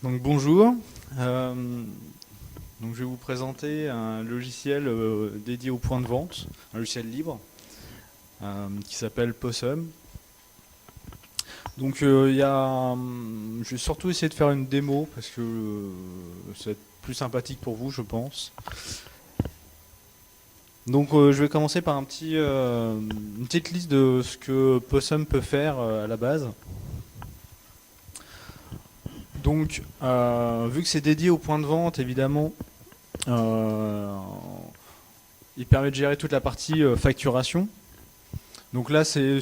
Donc bonjour. Euh, donc je vais vous présenter un logiciel dédié au point de vente, un logiciel libre qui s'appelle Possum. Donc je vais surtout essayer de faire une démo parce que ça va être plus sympathique pour vous, je pense. Donc je vais commencer par une petite liste de ce que Possum peut faire à la base. Donc vu que c'est dédié au point de vente, évidemment, euh, il permet de gérer toute la partie facturation. Donc là, c'est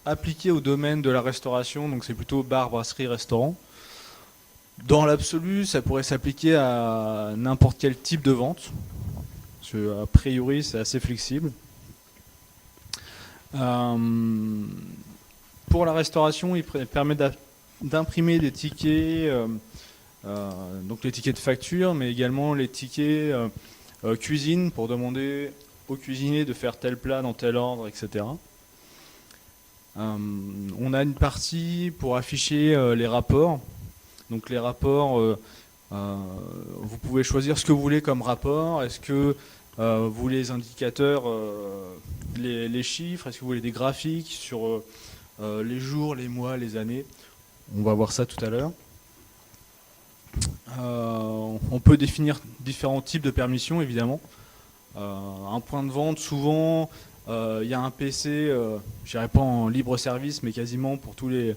appliqué au domaine de la restauration, donc c'est plutôt bar, brasserie, restaurant. Dans l'absolu, ça pourrait s'appliquer à n'importe quel type de vente, parce que, a priori, c'est assez flexible. Euh, pour la restauration, il permet d'imprimer des tickets, donc les tickets de facture, mais également les tickets cuisine pour demander au cuisinier de faire tel plat dans tel ordre, etc. On a une partie pour afficher les rapports. Donc les rapports, vous pouvez choisir ce que vous voulez comme rapport. Est-ce que vous voulez les indicateurs, les chiffres? Est-ce que vous voulez des graphiques sur les jours, les mois, les années? On va voir ça tout à l'heure. On peut définir différents types de permissions, évidemment. Un point de vente, souvent, il y a un PC, je dirais pas en libre service, mais quasiment pour tous les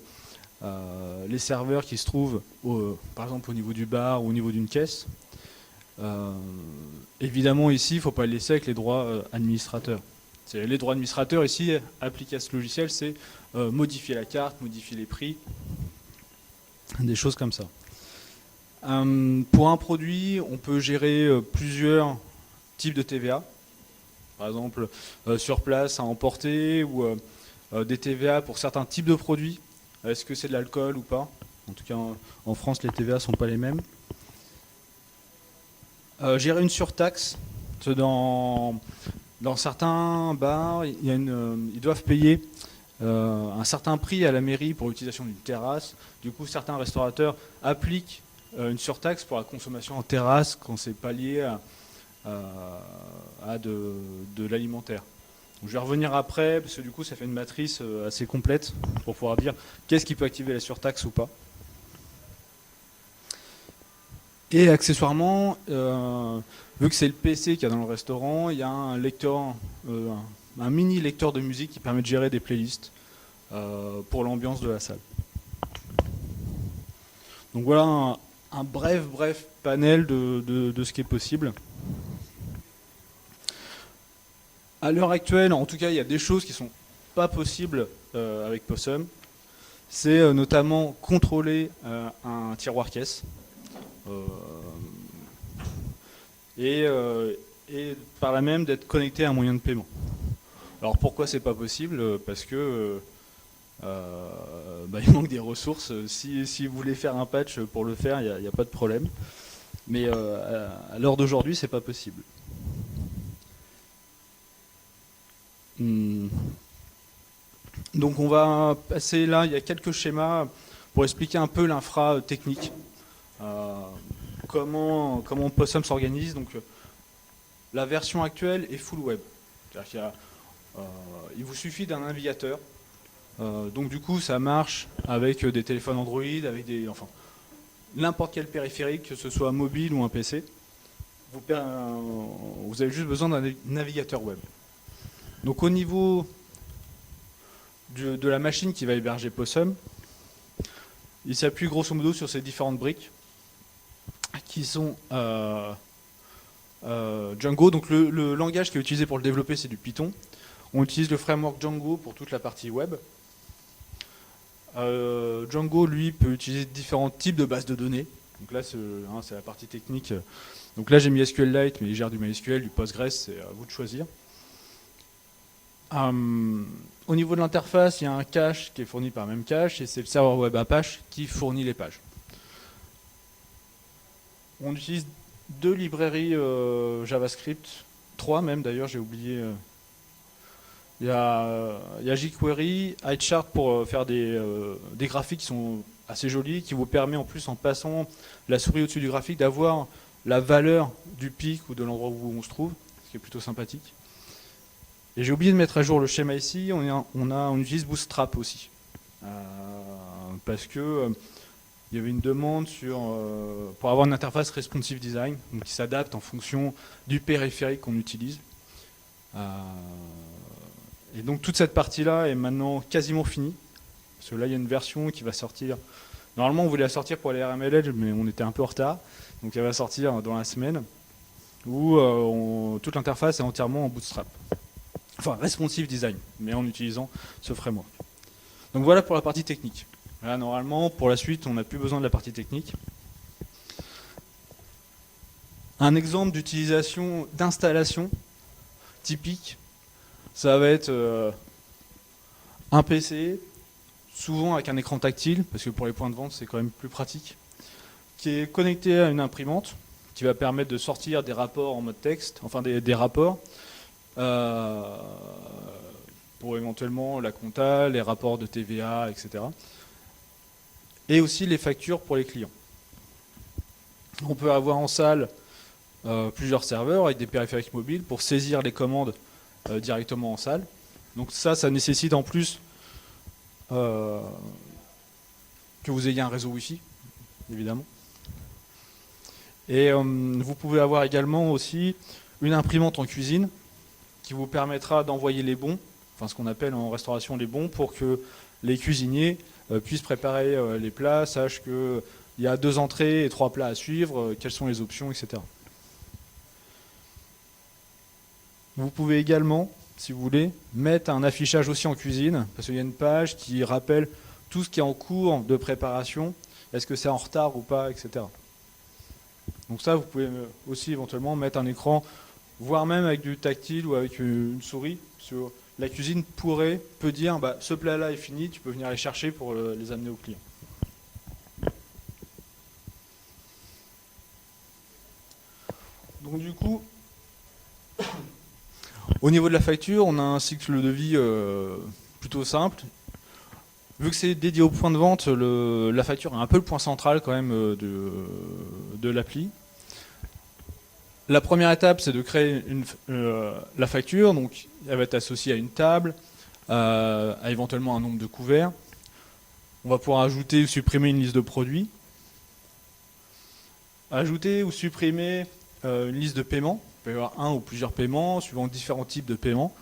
serveurs qui se trouvent, par exemple, au niveau du bar ou au niveau d'une caisse. Évidemment, ici, il ne faut pas le laisser avec les droits administrateurs. Les droits administrateurs, ici, appliqués à ce logiciel, c'est modifier la carte, modifier les prix, des choses comme ça. Pour un produit, on peut gérer plusieurs types de TVA. Par exemple, sur place à emporter ou des TVA pour certains types de produits. Est-ce que c'est de l'alcool ou pas? En tout cas, en France, les TVA ne sont pas les mêmes. Gérer une surtaxe. Dans certains bars, ils doivent payer un certain prix à la mairie pour l'utilisation d'une terrasse. Du coup, certains restaurateurs appliquent une surtaxe pour la consommation en terrasse quand c'est pas lié à de l'alimentaire. Donc, je vais revenir après, parce que du coup ça fait une matrice assez complète pour pouvoir dire qu'est-ce qui peut activer la surtaxe ou pas. Et accessoirement, vu que c'est le PC qu'il y a dans le restaurant, il y a un lecteur, un mini lecteur de musique qui permet de gérer des playlists pour l'ambiance de la salle. Donc voilà un bref panel de ce qui est possible. À l'heure actuelle, en tout cas, il y a des choses qui ne sont pas possibles avec Possum. C'est notamment contrôler un tiroir caisse euh, et, euh, et par là même d'être connecté à un moyen de paiement. Alors pourquoi c'est pas possible? Parce que il manque des ressources. Si vous voulez faire un patch pour le faire, il n'y a pas de problème. Mais à l'heure d'aujourd'hui, c'est pas possible. Hmm. Donc on va passer là, il y a quelques schémas pour expliquer un peu l'infra technique. Euh, comment Possum s'organise. Donc la version actuelle est full web. Il vous suffit d'un navigateur. Donc du coup ça marche avec des téléphones Android, avec enfin, n'importe quel périphérique, que ce soit mobile ou un PC. Vous avez juste besoin d'un navigateur web. Donc au niveau de la machine qui va héberger Possum, il s'appuie grosso modo sur ces différentes briques qui sont Django. Donc le langage qui est utilisé pour le développer, c'est du Python. On utilise le framework Django pour toute la partie web. Django, lui, peut utiliser différents types de bases de données. Donc là, c'est la partie technique. Donc là, j'ai mis SQLite, mais il gère du MySQL, du Postgres, c'est à vous de choisir. Au niveau de l'interface, il y a un cache qui est fourni par Memcache et c'est le serveur web Apache qui fournit les pages. On utilise deux librairies JavaScript, trois même d'ailleurs, j'ai oublié. Il y a jQuery, HighChart pour faire des graphiques qui sont assez joli, qui vous permet en plus, en passant la souris au-dessus du graphique, d'avoir la valeur du pic ou de l'endroit où on se trouve, ce qui est plutôt sympathique. Et j'ai oublié de mettre à jour le schéma ici, on utilise Bootstrap aussi. Parce que il y avait une demande pour avoir une interface responsive design, donc qui s'adapte en fonction du périphérique qu'on utilise. Et donc toute cette partie-là est maintenant quasiment finie. Parce que là, il y a une version qui va sortir. Normalement, on voulait la sortir pour les RML Edge, mais on était un peu en retard. Donc elle va sortir dans la semaine, où toute l'interface est entièrement en Bootstrap. Enfin, responsive design, mais en utilisant ce framework. Donc voilà pour la partie technique. Là, normalement, pour la suite, on n'a plus besoin de la partie technique. Un exemple d'utilisation, d'installation typique, ça va être un PC, souvent avec un écran tactile, parce que pour les points de vente, c'est quand même plus pratique, qui est connecté à une imprimante, qui va permettre de sortir des rapports en mode texte, enfin des rapports, pour éventuellement la compta, les rapports de TVA, etc. Et aussi les factures pour les clients. On peut avoir en salle plusieurs serveurs avec des périphériques mobiles pour saisir les commandes directement en salle. Donc ça nécessite en plus que vous ayez un réseau Wi-Fi, évidemment. Et vous pouvez avoir également aussi une imprimante en cuisine qui vous permettra d'envoyer les bons, enfin ce qu'on appelle en restauration les bons, pour que les cuisiniers puissent préparer les plats, sachent qu'il y a 2 entrées et 3 plats à suivre, quelles sont les options, etc. Vous pouvez également, si vous voulez, mettre un affichage aussi en cuisine, parce qu'il y a une page qui rappelle tout ce qui est en cours de préparation, est-ce que c'est en retard ou pas, etc. Donc ça, vous pouvez aussi éventuellement mettre un écran, voire même avec du tactile ou avec une souris. Sur la cuisine peut dire, bah, ce plat-là est fini, tu peux venir les chercher pour les amener au client. Donc du coup, au niveau de la facture, on a un cycle de vie plutôt simple. Vu que c'est dédié au point de vente, la facture est un peu le point central quand même de l'appli. La première étape, c'est de créer la facture. Donc, elle va être associée à une table, à éventuellement un nombre de couverts. On va pouvoir ajouter ou supprimer une liste de produits. Ajouter ou supprimer une liste de paiements. Il peut y avoir un ou plusieurs paiements, suivant différents types de paiements.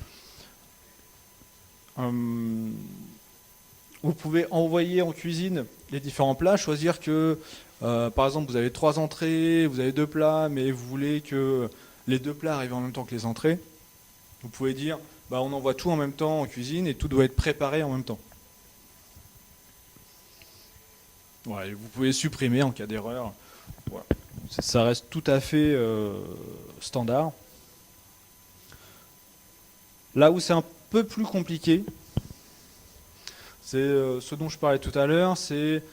Vous pouvez envoyer en cuisine les différents plats, choisir que, par exemple, vous avez 3 entrées, vous avez 2 plats, mais vous voulez que les 2 plats arrivent en même temps que les entrées. Vous pouvez dire, bah, on envoie tout en même temps en cuisine et tout doit être préparé en même temps. Ouais, et vous pouvez supprimer en cas d'erreur. Voilà. Ça reste tout à fait standard. Là où c'est un peu plus compliqué, c'est ce dont je parlais tout à l'heure, c'est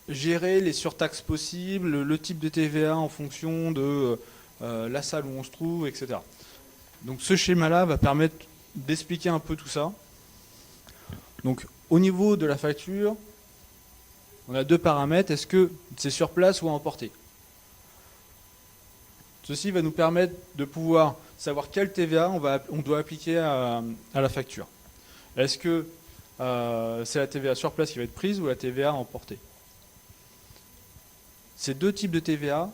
gérer les surtaxes possibles, le type de TVA en fonction de la salle où on se trouve, etc. Donc ce schéma-là va permettre d'expliquer un peu tout ça. Donc au niveau de la facture, on a 2 paramètres. Est-ce que c'est sur place ou à emporter? Ceci va nous permettre de pouvoir savoir quelle TVA on doit appliquer à la facture. Est-ce que c'est la TVA sur place qui va être prise ou la TVA emportée? Ces 2 types de TVA,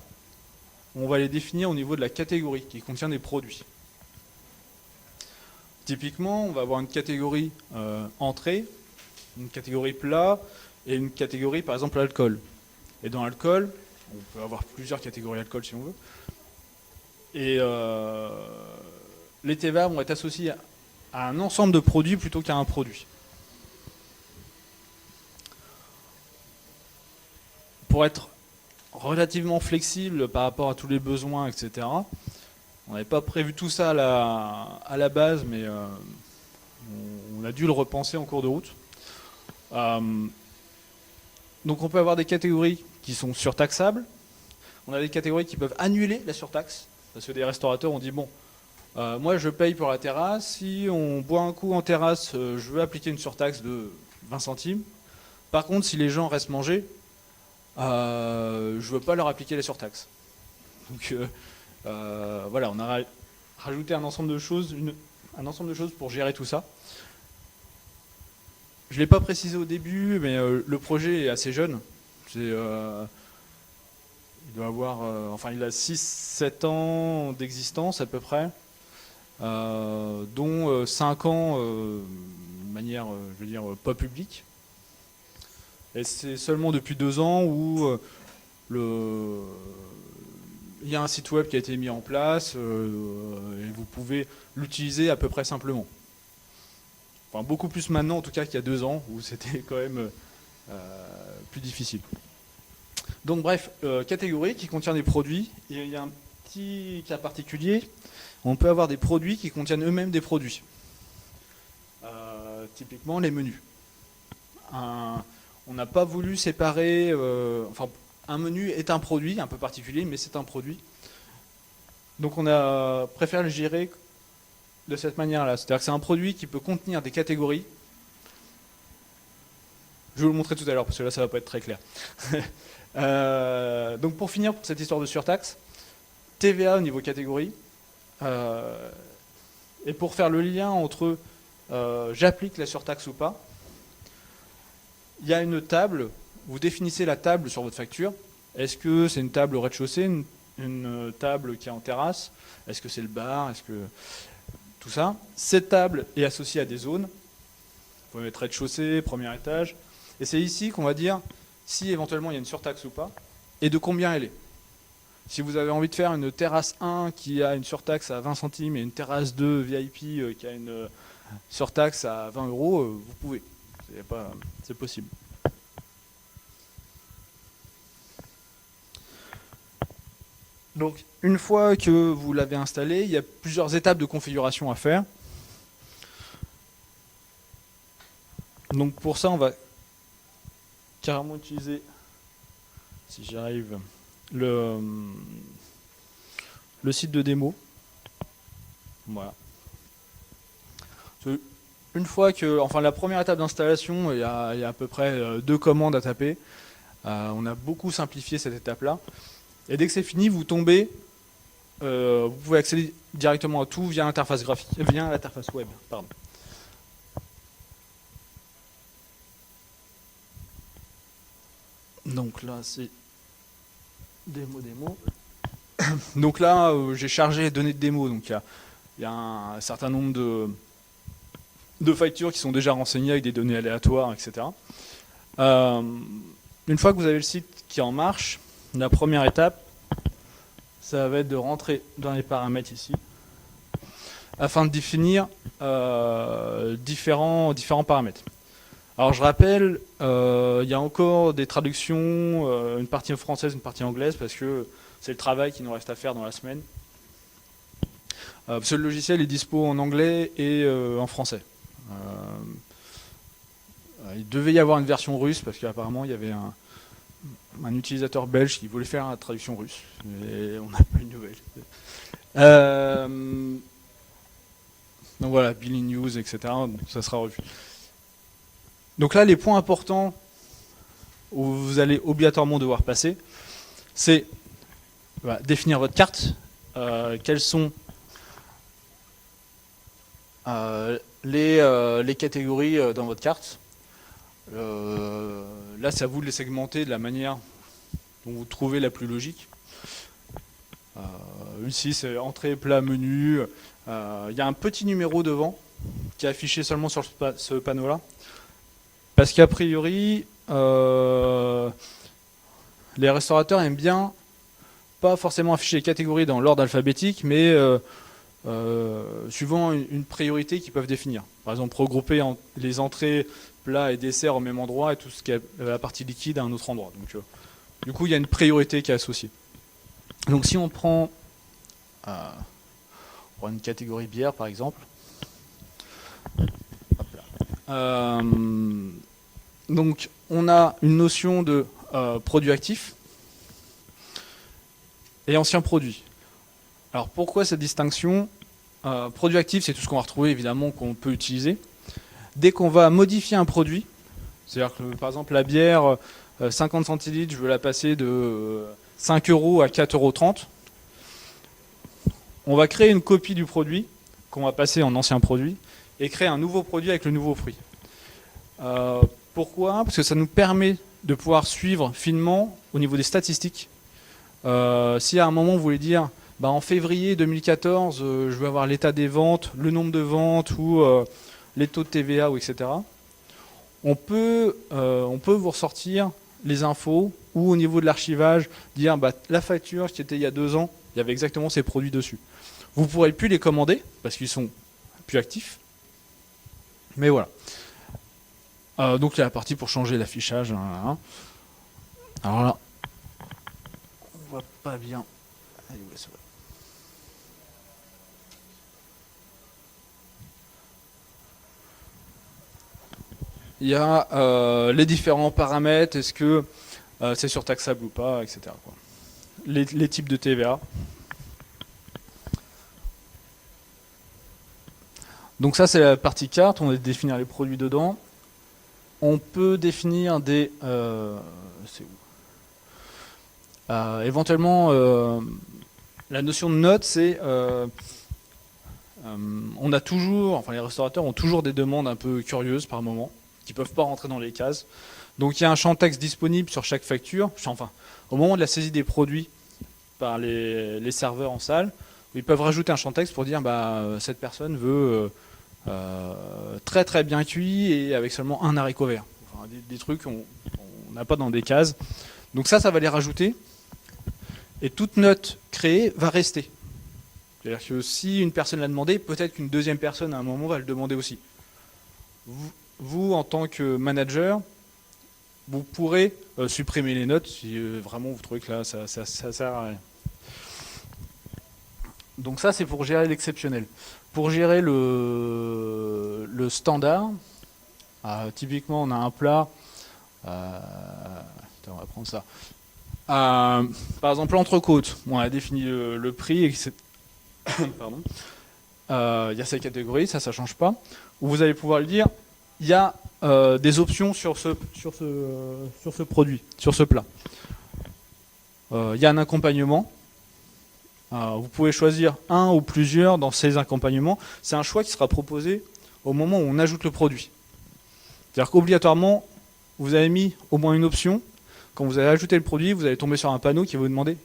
on va les définir au niveau de la catégorie qui contient des produits. Typiquement, on va avoir une catégorie entrée, une catégorie plat et une catégorie par exemple alcool. Et dans alcool, on peut avoir plusieurs catégories alcool si on veut. Et les TVA vont être associés à un ensemble de produits plutôt qu'à un produit. Pour être relativement flexible par rapport à tous les besoins, etc., on n'avait pas prévu tout ça à la base, mais on a dû le repenser en cours de route. Donc on peut avoir des catégories qui sont surtaxables. On a des catégories qui peuvent annuler la surtaxe. Parce que des restaurateurs ont dit, bon, moi je paye pour la terrasse, si on boit un coup en terrasse, je veux appliquer une surtaxe de 20 centimes. Par contre, si les gens restent manger, je ne veux pas leur appliquer les surtaxes. Donc voilà, on a rajouté un ensemble de choses, pour gérer tout ça. Je ne l'ai pas précisé au début, mais le projet est assez jeune. Il doit avoir, il a 6-7 ans d'existence à peu près, dont 5 ans de manière, je veux dire, pas publique. Et c'est seulement depuis 2 ans où il y a un site web qui a été mis en place et vous pouvez l'utiliser à peu près simplement. Enfin, beaucoup plus maintenant, en tout cas, qu'il y a 2 ans, où c'était quand même plus difficile. Donc bref, catégorie qui contient des produits. Et il y a un petit cas particulier. On peut avoir des produits qui contiennent eux-mêmes des produits. Typiquement, les menus. On n'a pas voulu séparer... un menu est un produit un peu particulier, mais c'est un produit. Donc on a préféré le gérer de cette manière-là. C'est-à-dire que c'est un produit qui peut contenir des catégories. Je vais vous le montrer tout à l'heure, parce que là, ça ne va pas être très clair. Donc pour finir, pour cette histoire de surtaxe, TVA au niveau catégorie. Et pour faire le lien entre j'applique la surtaxe ou pas, il y a une table, vous définissez la table sur votre facture. Est-ce que c'est une table au rez-de-chaussée, une table qui est en terrasse? Est-ce que c'est le bar? Est-ce que... Tout ça. Cette table est associée à des zones. Vous pouvez mettre rez-de-chaussée, premier étage. Et c'est ici qu'on va dire si éventuellement il y a une surtaxe ou pas, et de combien elle est. Si vous avez envie de faire une terrasse 1 qui a une surtaxe à 20 centimes et une terrasse 2 VIP qui a une surtaxe à 20 €, vous pouvez. C'est possible. Donc, une fois que vous l'avez installé, il y a plusieurs étapes de configuration à faire. Donc, pour ça, on va carrément utiliser, si j'y arrive, le site de démo. Voilà. Une fois que, la première étape d'installation, il y a à peu près 2 commandes à taper. On a beaucoup simplifié cette étape-là. Et dès que c'est fini, vous tombez, vous pouvez accéder directement à tout via l'interface graphique, via l'interface web. Pardon. Donc là, c'est démo. Donc là, j'ai chargé les données de démo. Donc il y a un certain nombre de factures qui sont déjà renseignées avec des données aléatoires, etc. Une fois que vous avez le site qui est en marche, la première étape, ça va être de rentrer dans les paramètres ici, afin de définir différents paramètres. Alors je rappelle, il y a encore des traductions, une partie française, une partie anglaise, parce que c'est le travail qui nous reste à faire dans la semaine. Parce que le logiciel est dispo en anglais et en français. Il devait y avoir une version russe, parce qu'apparemment il y avait un utilisateur belge qui voulait faire la traduction russe, et on n'a pas eu de nouvelles. Donc voilà, Billing News, etc. Donc ça sera revu. Donc là, les points importants où vous allez obligatoirement devoir passer, c'est définir votre carte, quelles sont les catégories dans votre carte. Là, c'est à vous de les segmenter de la manière dont vous trouvez la plus logique. Ici, c'est entrée, plat, menu. Il y a un petit numéro devant qui est affiché seulement sur ce panneau-là. Parce qu'a priori, les restaurateurs aiment bien pas forcément afficher les catégories dans l'ordre alphabétique, mais suivant une priorité qu'ils peuvent définir. Par exemple, regrouper les entrées, plats et desserts au même endroit et tout ce qui est la partie liquide à un autre endroit. Donc, du coup, il y a une priorité qui est associée. Donc si on prend une catégorie bière, par exemple, donc on a une notion de produit actif et ancien produit. Alors pourquoi cette distinction? Produit actif, c'est tout ce qu'on va retrouver évidemment qu'on peut utiliser. Dès qu'on va modifier un produit, C'est-à-dire que par exemple la bière 50 centilitres, je veux la passer de 5 euros à 4,30 €. On va créer une copie du produit qu'on va passer en ancien produit et créer un nouveau produit avec le nouveau prix. Pourquoi? Parce que ça nous permet de pouvoir suivre finement au niveau des statistiques. Si à un moment vous voulez dire bah, en février 2014 je veux avoir l'état des ventes, le nombre de ventes ou les taux de TVA ou etc. On peut vous ressortir les infos ou au niveau de l'archivage dire bah, la facture qui était il y a 2 ans, il y avait exactement ces produits dessus. Vous ne pourrez plus les commander parce qu'ils sont plus actifs. Mais voilà. Donc il y a la partie pour changer l'affichage. Alors là, on voit pas bien. Allez, ouais, ça va. Il y a les différents paramètres, est-ce que c'est surtaxable ou pas, etc. quoi. Les types de TVA. Donc ça c'est la partie carte, on va définir les produits dedans. On peut définir des... c'est où éventuellement, la notion de note, c'est... on a toujours, enfin les restaurateurs ont toujours des demandes un peu curieuses par moment, qui ne peuvent pas rentrer dans les cases. Donc il y a un champ texte disponible sur chaque facture, enfin au moment de la saisie des produits par les serveurs en salle, ils peuvent rajouter un champ texte pour dire bah, cette personne veut très très bien cuit et avec seulement un haricot vert. Enfin, des trucs qu'on n'a pas dans des cases. Donc ça va les rajouter. Et toute note créée va rester. C'est-à-dire que si une personne l'a demandé, peut-être qu'une deuxième personne à un moment va le demander aussi. Vous en tant que manager, vous pourrez supprimer les notes si vraiment vous trouvez que là ça sert à rien. Donc ça c'est pour gérer l'exceptionnel. Pour gérer le standard, typiquement on a un plat, on va prendre ça. Par exemple l'entrecôte, on a défini le prix et pardon. Il y a ces catégories, ça change pas. Où vous allez pouvoir le dire, il y a des options sur ce produit, sur ce plat. Il y a un accompagnement. Vous pouvez choisir un ou plusieurs dans ces accompagnements. C'est un choix qui sera proposé au moment où on ajoute le produit. C'est-à-dire qu'obligatoirement, vous avez mis au moins une option. Quand vous allez ajouter le produit, vous allez tomber sur un panneau qui va vous demander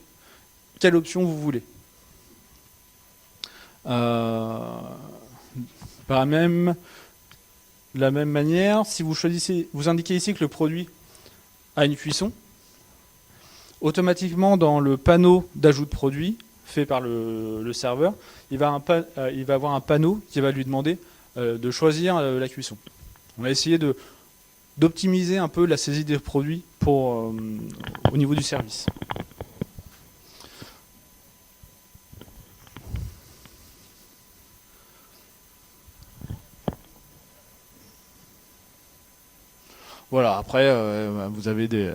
quelle option vous voulez. De la même manière, si vous choisissez, vous indiquez ici que le produit a une cuisson, automatiquement dans le panneau d'ajout de produit fait par le serveur, il va avoir un panneau qui va lui demander de choisir la cuisson. On va essayer d'optimiser un peu la saisie des produits au niveau du service. Voilà, après, vous avez des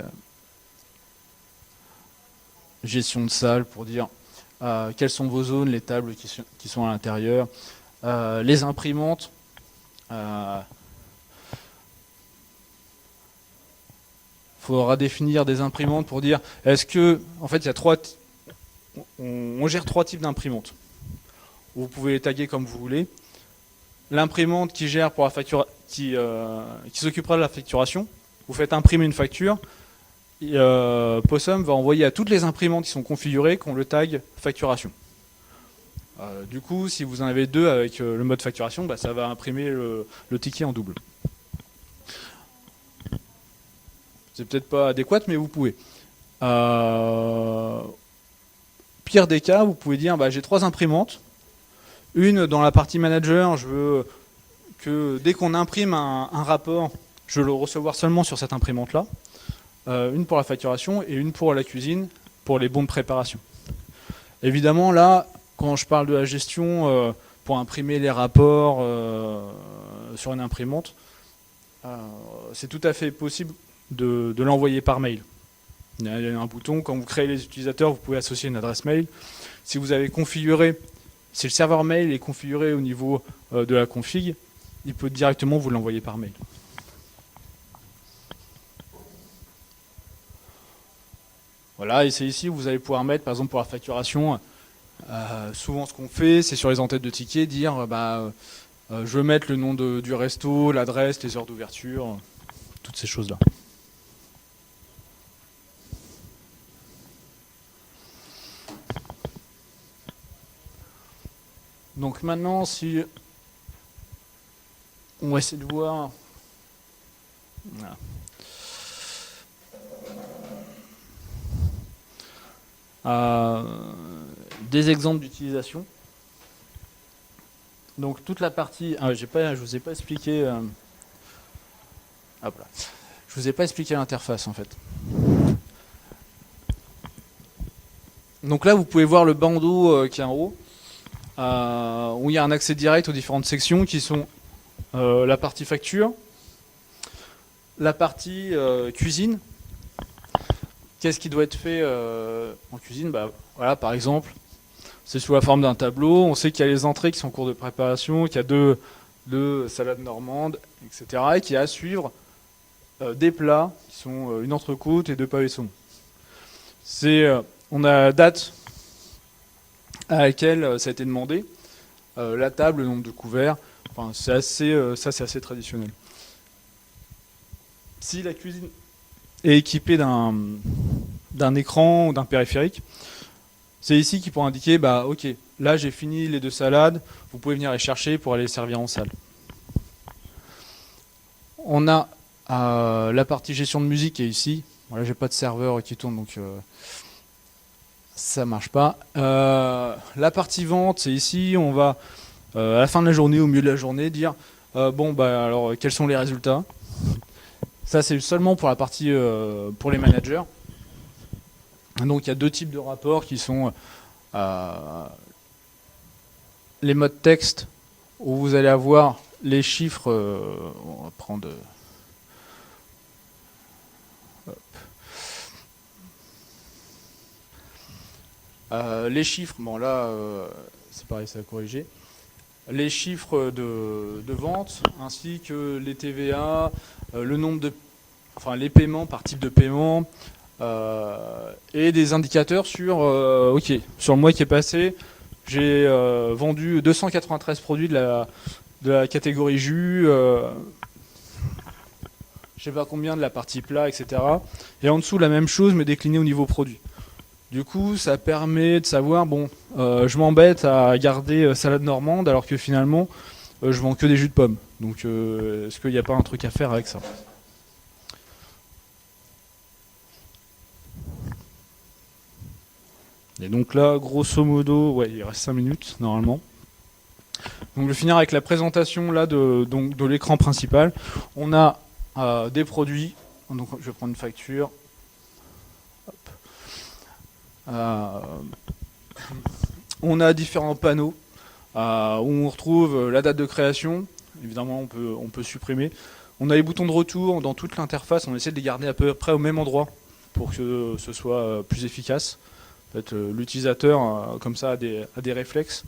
gestions de salle pour dire quelles sont vos zones, les tables qui sont à l'intérieur, les imprimantes. Faudra définir des imprimantes pour dire est-ce que, en fait, il y a on gère 3 types d'imprimantes. Vous pouvez les taguer comme vous voulez. L'imprimante qui gère pour la facture, qui s'occupera de la facturation. Vous faites imprimer une facture. Possum va envoyer à toutes les imprimantes qui sont configurées qu'on le tag facturation. Du coup, si vous en avez 2 avec le mode facturation, bah, ça va imprimer le ticket en double. C'est peut-être pas adéquat, mais vous pouvez. Pire des cas, vous pouvez dire bah, j'ai 3 imprimantes. Une dans la partie manager, je veux que dès qu'on imprime un rapport, je veux le recevoir seulement sur cette imprimante-là. Une pour la facturation et une pour la cuisine, pour les bons de préparation. Évidemment, là, quand je parle de la gestion, pour imprimer les rapports sur une imprimante, c'est tout à fait possible de l'envoyer par mail. Il y a un bouton, quand vous créez les utilisateurs, vous pouvez associer une adresse mail. Si vous avez configuré, si le serveur mail est configuré au niveau de la config, il peut directement vous l'envoyer par mail. Voilà, et c'est ici où vous allez pouvoir mettre, par exemple pour la facturation, souvent ce qu'on fait, c'est sur les en-têtes de tickets, dire je veux mettre le nom du resto, l'adresse, les heures d'ouverture, toutes ces choses-là. Donc maintenant, si on va essayer de voir... Voilà. Des exemples d'utilisation. Donc toute la partie... je vous ai pas expliqué... hop là. Je vous ai pas expliqué l'interface en fait. Donc là, vous pouvez voir le bandeau qui est en haut, où il y a un accès direct aux différentes sections qui sont la partie facture, la partie cuisine. Qu'est-ce qui doit être fait en cuisine? Voilà, par exemple, c'est sous la forme d'un tableau. On sait qu'il y a les entrées qui sont en cours de préparation, qu'il y a deux salades normandes, etc. Et qu'il y a à suivre des plats qui sont une entrecôte et deux pavés saumon. On a la date à laquelle ça a été demandé, la table, le nombre de couverts. Enfin, c'est assez traditionnel. Si la cuisine est équipée d'un écran ou d'un périphérique, c'est ici qu'il pourra indiquer, ok, là j'ai fini les deux salades, vous pouvez venir les chercher pour aller les servir en salle. On a la partie gestion de musique qui est ici. Voilà, j'ai pas de serveur qui tourne, donc ça marche pas. La partie vente, c'est ici. On va à la fin de la journée, au milieu de la journée, dire alors quels sont les résultats. Ça, c'est seulement pour la partie pour les managers. Donc il y a deux types de rapports qui sont les modes texte, où vous allez avoir les chiffres. On va prendre. Les chiffres, c'est pareil, ça a corrigé. Les chiffres de vente, ainsi que les TVA, le nombre les paiements par type de paiement, et des indicateurs sur le mois qui est passé, j'ai vendu 293 produits de la catégorie jus, je sais pas combien de la partie plat, etc. Et en dessous, la même chose, mais déclinée au niveau produit. Du coup, ça permet de savoir, je m'embête à garder salade normande, alors que finalement, je vends que des jus de pommes. Donc, est-ce qu'il n'y a pas un truc à faire avec ça? Et donc là, grosso modo, il reste 5 minutes, normalement. Donc, je vais finir avec la présentation là, de l'écran principal. On a des produits. Donc, je vais prendre une facture. On a différents panneaux où on retrouve la date de création. Évidemment, on peut supprimer. On a les boutons de retour dans toute l'interface. On essaie de les garder à peu près au même endroit pour que ce soit plus efficace. En fait, l'utilisateur, comme ça, a des réflexes.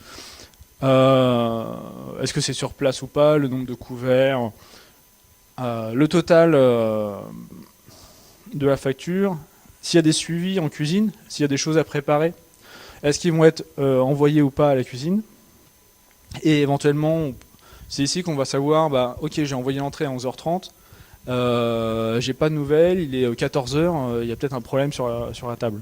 Est-ce que c'est sur place ou pas? Le nombre de couverts. Le total de la facture. S'il y a des suivis en cuisine, s'il y a des choses à préparer, est-ce qu'ils vont être envoyés ou pas à la cuisine? Et éventuellement, c'est ici qu'on va savoir, ok, j'ai envoyé l'entrée à 11h30, j'ai pas de nouvelles, il est 14h, il y a peut-être un problème sur la table.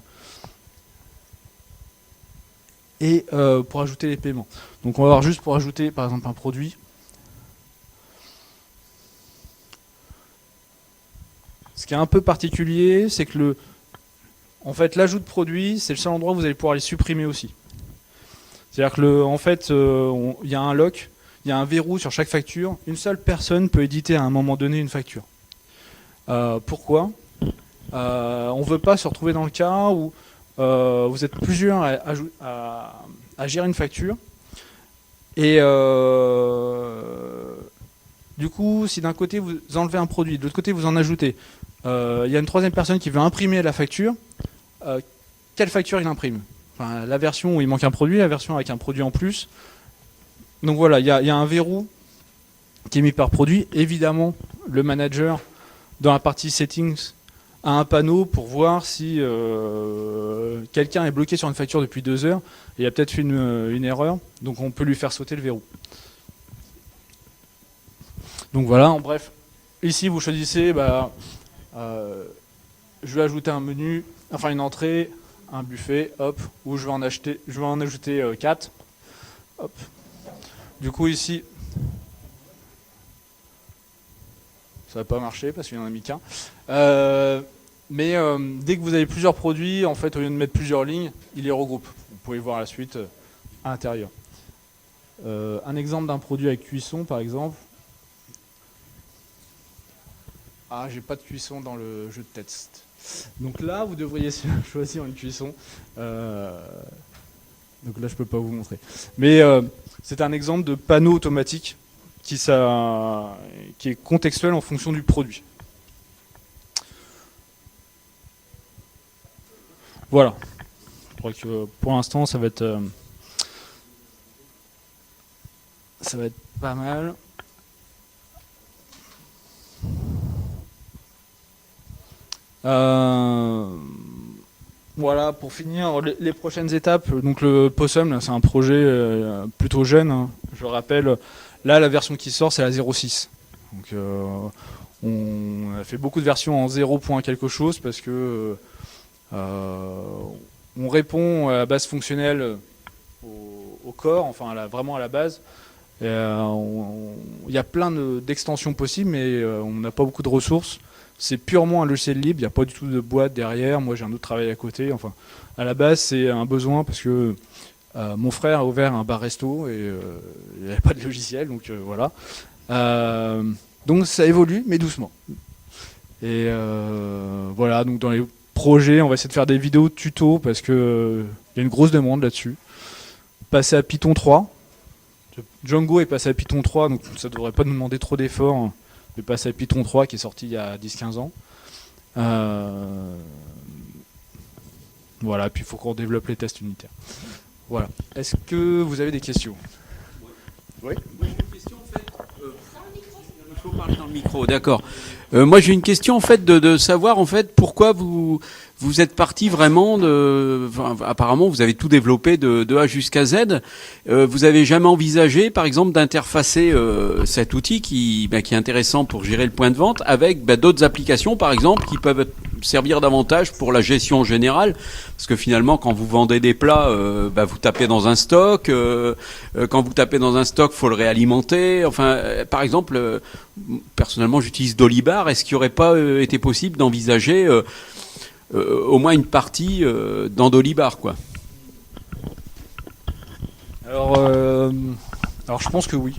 Et pour ajouter les paiements. Donc on va voir juste pour ajouter par exemple un produit. Ce qui est un peu particulier, c'est que en fait, l'ajout de produits, c'est le seul endroit où vous allez pouvoir les supprimer aussi. C'est-à-dire que il y a un lock, il y a un verrou sur chaque facture. Une seule personne peut éditer à un moment donné une facture. Pourquoi? On ne veut pas se retrouver dans le cas où vous êtes plusieurs à gérer une facture. Et du coup, si d'un côté vous enlevez un produit, de l'autre côté vous en ajoutez, il y a une troisième personne qui veut imprimer la facture, quelle facture il imprime? Enfin, la version où il manque un produit, la version avec un produit en plus. Donc voilà, il y a un verrou qui est mis par produit. Évidemment, le manager, dans la partie settings, à un panneau pour voir si quelqu'un est bloqué sur une facture depuis 2 heures et a peut-être fait une erreur, donc on peut lui faire sauter le verrou. Donc voilà, en bref, ici vous choisissez, je vais ajouter un menu, enfin une entrée, un buffet, hop, ou je vais en ajouter 4. Hop. Du coup ici, ça va pas marcher parce qu'il y en a mis qu'un. Mais dès que vous avez plusieurs produits, en fait, au lieu de mettre plusieurs lignes, il les regroupe. Vous pouvez voir la suite à l'intérieur. Un exemple d'un produit avec cuisson, par exemple. Ah, j'ai pas de cuisson dans le jeu de test. Donc là, vous devriez choisir une cuisson. Donc là, je peux pas vous montrer. Mais c'est un exemple de panneau automatique qui est contextuel en fonction du produit. Voilà. Je crois que pour l'instant, ça va être pas mal. Voilà, pour finir, les prochaines étapes. Donc le Possum, c'est un projet plutôt jeune, hein. Je le rappelle, là, la version qui sort, c'est la 0.6. Donc on a fait beaucoup de versions en 0. quelque chose parce que on répond à la base fonctionnelle au corps, enfin vraiment à la base. Il y a plein d'extensions possibles, mais on n'a pas beaucoup de ressources. C'est purement un logiciel libre, il n'y a pas du tout de boîte derrière. Moi, j'ai un autre travail à côté. Enfin, à la base, c'est un besoin parce que mon frère a ouvert un bar-resto et il n'y avait pas de logiciel, donc voilà. Donc ça évolue, mais doucement. Et voilà, donc dans les projets, on va essayer de faire des vidéos tuto parce que y a une grosse demande là-dessus. Passer à Python 3. Django est passé à Python 3, donc ça ne devrait pas nous demander trop d'efforts de passer à Python 3 qui est sorti il y a 10-15 ans. Voilà, puis il faut qu'on développe les tests unitaires. Voilà. Est-ce que vous avez des questions? Oui. Moi j'ai une question en fait. Il faut parler dans le micro, d'accord. Moi j'ai une question en fait de savoir en fait pourquoi vous êtes parti vraiment apparemment vous avez tout développé de A jusqu'à Z. Vous avez jamais envisagé par exemple d'interfacer cet outil qui est intéressant pour gérer le point de vente avec d'autres applications par exemple qui peuvent servir davantage pour la gestion générale, parce que finalement quand vous vendez des plats, vous tapez dans un stock, quand vous tapez dans un stock, faut le réalimenter. Enfin, par exemple, personnellement, j'utilise Dolibar. Est-ce qu'il n'y aurait pas été possible d'envisager au moins une partie dans Dolibar, quoi? Alors, je pense que oui.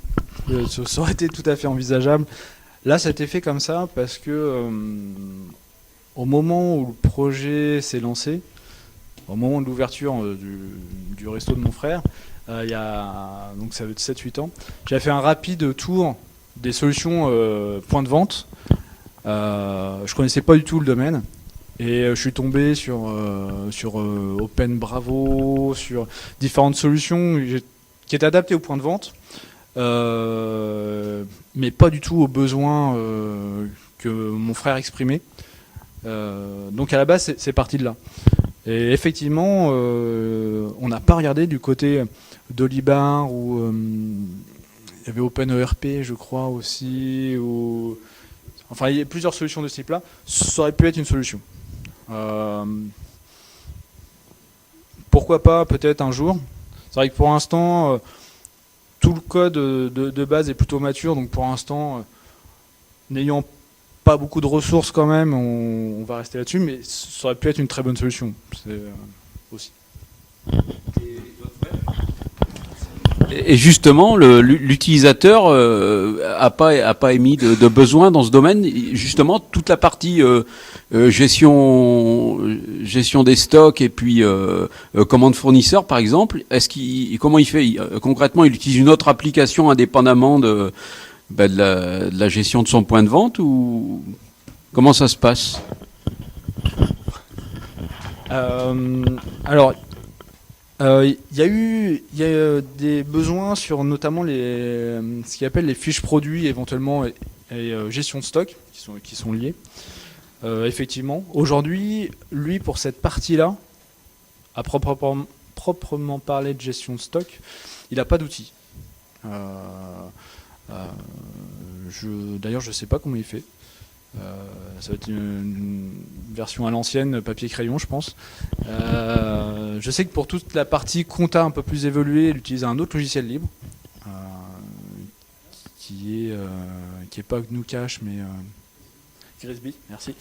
Ça aurait été tout à fait envisageable. Là, ça a été fait comme ça parce que au moment où le projet s'est lancé, au moment de l'ouverture du resto de mon frère, il y a donc ça veut dire 7-8 ans, j'ai fait un rapide tour des solutions point de vente. Je connaissais pas du tout le domaine et je suis tombé sur Open Bravo, sur différentes solutions qui étaient adaptées au point de vente, mais pas du tout aux besoins que mon frère exprimait. Donc à la base c'est parti de là. Et effectivement, on n'a pas regardé du côté d'Olibar ou il y avait OpenERP, je crois aussi. Enfin, il y a plusieurs solutions de ce type-là. Ça aurait pu être une solution. Pourquoi pas, peut-être un jour. C'est vrai que pour l'instant, tout le code de base est plutôt mature. Donc pour l'instant, n'ayant pas beaucoup de ressources quand même, on va rester là-dessus, mais ça aurait pu être une très bonne solution. C'est aussi. Et justement, l'utilisateur a pas émis de besoin dans ce domaine. Justement, toute la partie gestion des stocks et puis commande fournisseur, par exemple. Comment il fait concrètement? Il utilise une autre application indépendamment de la gestion de son point de vente, ou comment ça se passe? Alors, il y a des besoins sur notamment ce qu'ils appellent les fiches produits éventuellement et gestion de stock qui sont liés. Effectivement. Aujourd'hui, lui, pour cette partie-là, à proprement parler de gestion de stock, il n'a pas d'outils. D'ailleurs, je ne sais pas comment il fait. Ça va être une version à l'ancienne, papier-crayon, je pense. Je sais que pour toute la partie compta un peu plus évoluée, il utilise un autre logiciel libre, qui est pas GNU Cache, mais Grisby, merci.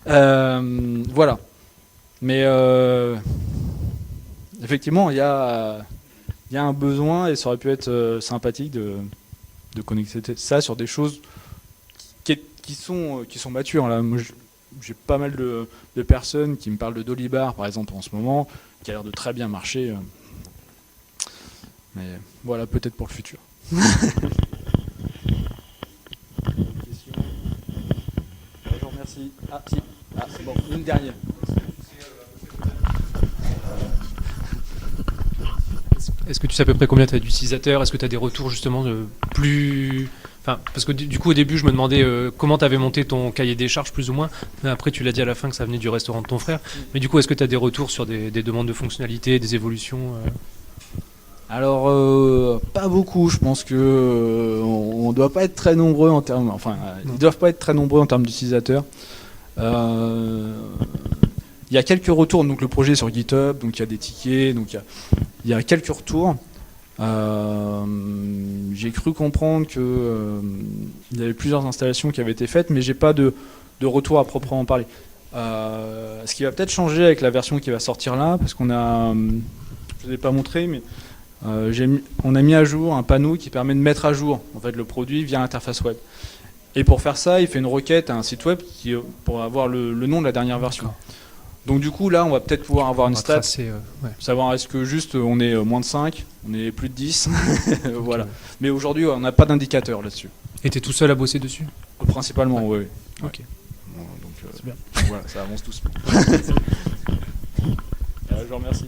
Voilà. Mais effectivement, il y a un besoin et ça aurait pu être sympathique de connecter ça sur des choses qui sont matures. Là, moi, j'ai pas mal de personnes qui me parlent de Dolibar, par exemple, en ce moment, qui a l'air de très bien marcher. Mais voilà, peut-être pour le futur. Je vous remercie. Ah, si. Ah, bon, une dernière. Est-ce que tu sais à peu près combien tu as d'utilisateurs? Est-ce que tu as des retours justement plus... Enfin, parce que du coup au début je me demandais comment tu avais monté ton cahier des charges plus ou moins, mais après tu l'as dit à la fin que ça venait du restaurant de ton frère. Mais du coup est-ce que tu as des retours sur des demandes de fonctionnalités, des évolutions Alors pas beaucoup, je pense que on doit pas être très nombreux en termes, enfin ils doivent pas être très nombreux en termes d'utilisateurs. Il y a quelques retours, donc le projet est sur GitHub, donc il y a des tickets, donc il y a quelques retours. J'ai cru comprendre que il y avait plusieurs installations qui avaient été faites, mais j'ai pas de retour à proprement parler. Ce qui va peut-être changer avec la version qui va sortir là, parce qu'on a, je vous ai pas montré, mais on a mis à jour un panneau qui permet de mettre à jour en fait le produit via l'interface web. Et pour faire ça, il fait une requête à un site web pour avoir le nom de la dernière version. Donc du coup là on va peut-être pouvoir avoir une stat, savoir est-ce que juste on est moins de 5, on est plus de 10, voilà. Okay. Mais aujourd'hui on n'a pas d'indicateur là-dessus. Et tu es tout seul à bosser dessus? Principalement, oui. Ok. Bon, donc c'est bien. Voilà, ça avance doucement. Je vous remercie.